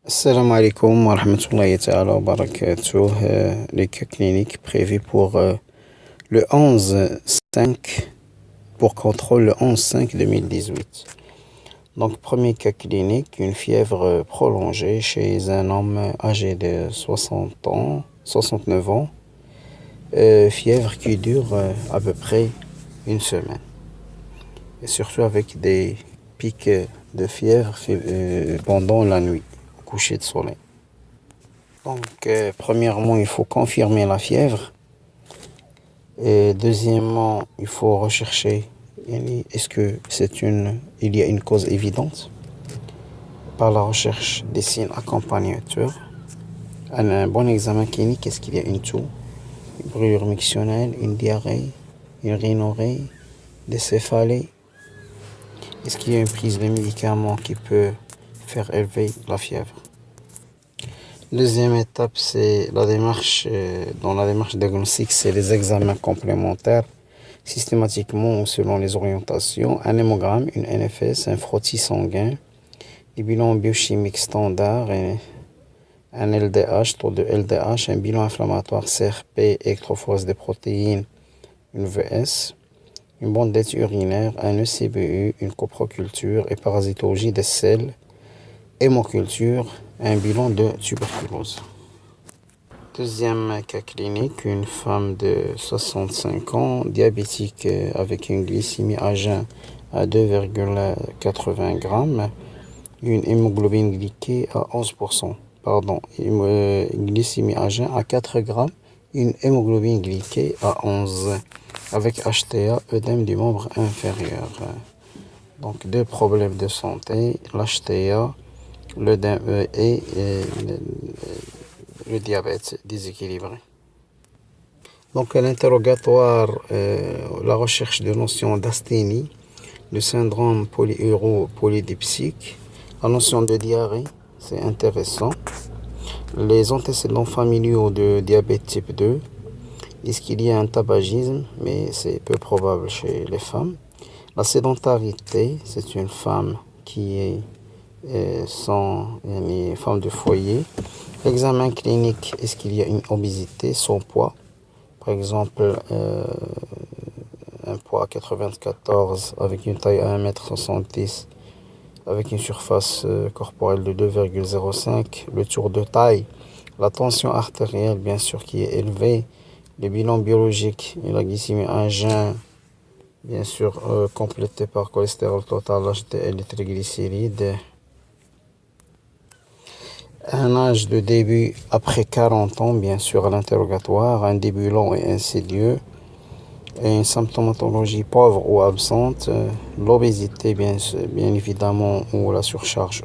Salam alaikum wa rahmatullahi ta'ala wa barakatuh. Les cas cliniques prévus pour le 11-5, pour contrôle le 11-5-2018. Donc, premier cas clinique, une fièvre prolongée chez un homme âgé de 60 ans, 69 ans. Fièvre qui dure à peu près une semaine. Et surtout avec des pics de fièvre pendant la nuit, au coucher de soleil. Donc, premièrement, il faut confirmer la fièvre. Et deuxièmement, il faut rechercher est-ce que il y a une cause évidente par la recherche des signes accompagnateurs. Un bon examen clinique, est-ce qu'il y a une toux, une brûlure mictionnelle, une diarrhée, une rhinorrhée, des céphalées? Est-ce qu'il y a une prise de médicaments qui peut faire élever la fièvre? Deuxième étape, c'est la démarche. Dans la démarche diagnostique, c'est les examens complémentaires, systématiquement selon les orientations. Un hémogramme, une NFS, un frottis sanguin, des bilans biochimiques standards, un LDH, taux de LDH, un bilan inflammatoire CRP, électrophorèse des protéines, une VS, une bondette urinaire, un ECBU, une coproculture et parasitologie des selles, hémoculture, un bilan de tuberculose. Deuxième cas clinique, une femme de 65 ans, diabétique avec une glycémie à jeun à 2,80 grammes, une hémoglobine glyquée à 11%, glycémie à jeun à 4 grammes, une hémoglobine glyquée à 11, avec HTA, œdème du membre inférieur. Donc deux problèmes de santé, l'HTA, l'œdème et le diabète déséquilibré. Donc à l'interrogatoire, la recherche de notions d'asthénie, le syndrome polyuro-polydipsique, la notion de diarrhée, c'est intéressant. Les antécédents familiaux de diabète type 2, est-ce qu'il y a un tabagisme, mais c'est peu probable chez les femmes. La sédentarité, c'est une femme qui est femme de foyer. L'examen clinique, est-ce qu'il y a une obésité, son poids, par exemple un poids à 94 avec une taille à 1m70 avec une surface corporelle de 2,05, le tour de taille, la tension artérielle bien sûr qui est élevée, le bilan biologique et la glycémie à jeun bien sûr complété par cholestérol total, HDL, les triglycérides. Un âge de début après 40 ans, bien sûr, à l'interrogatoire, un début long et insidieux, et une symptomatologie pauvre ou absente, l'obésité, bien évidemment, ou la surcharge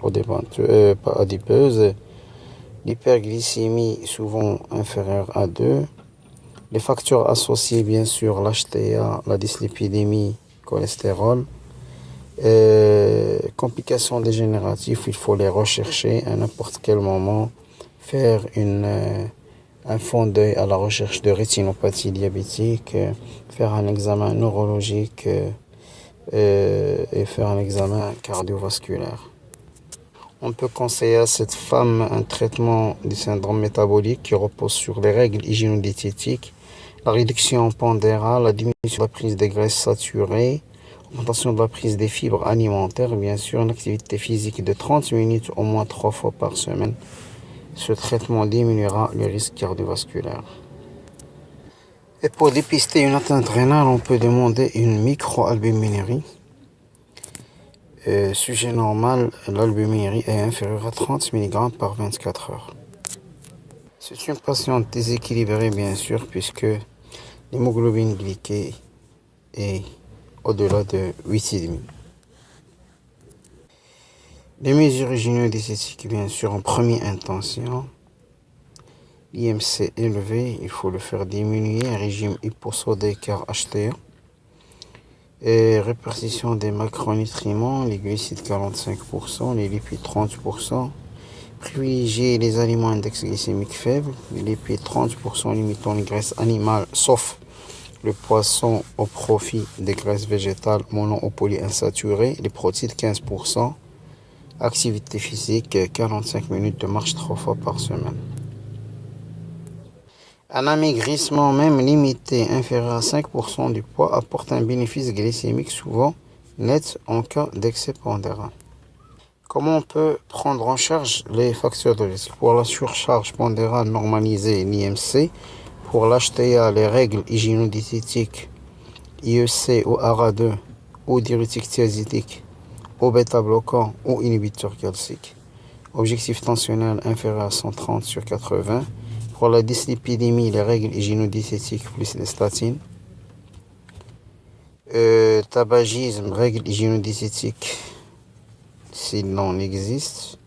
adipeuse, l'hyperglycémie souvent inférieure à 2, les facteurs associés, bien sûr, l'HTA, la dyslipidémie, cholestérol. Complications dégénératives, il faut les rechercher à n'importe quel moment, faire un fond d'œil à la recherche de rétinopathie diabétique, faire un examen neurologique et faire un examen cardiovasculaire. On peut conseiller à cette femme un traitement du syndrome métabolique qui repose sur les règles hygiéno-diététiques, la réduction pondérale, la diminution de la prise des graisses saturées, augmentation de la prise des fibres alimentaires, bien sûr, une activité physique de 30 minutes au moins 3 fois par semaine. Ce traitement diminuera le risque cardiovasculaire. Et pour dépister une atteinte rénale, on peut demander une microalbuminurie. Sujet normal, l'albuminurie est inférieure à 30 mg par 24 heures. C'est une patiente déséquilibrée, bien sûr, puisque l'hémoglobine glyquée est au-delà de 8,5. Les mesures hygiéno-diététiques, bien sûr, en première intention. IMC élevé, il faut le faire diminuer, un régime hyposodé car HTA. Et répartition des macronutriments, les glucides 45%, les lipides 30%. Privilégier les aliments à index glycémique faible, les lipides 30% limitant les graisses animales, sauf le poisson au profit des graisses végétales mono ou polyinsaturées, les protéines 15%, Activité physique, 45 minutes de marche 3 fois par semaine. Un amaigrissement même limité, inférieur à 5% du poids, apporte un bénéfice glycémique souvent net en cas d'excès pondéral. Comment on peut prendre en charge les facteurs de risque? Pour la surcharge pondérale normalisée, l'IMC, pour l'HTA, les règles hygiéno-diététiques, IEC ou ARA2, ou diurétique thiazidique, ou bêta-bloquant ou inhibiteur calcique. Objectif tensionnel inférieur à 130/80. Pour la dyslipidémie, les règles hygiéno-diététiques plus les statines. Tabagisme, règles hygiéno-diététiques s'il n'en existe.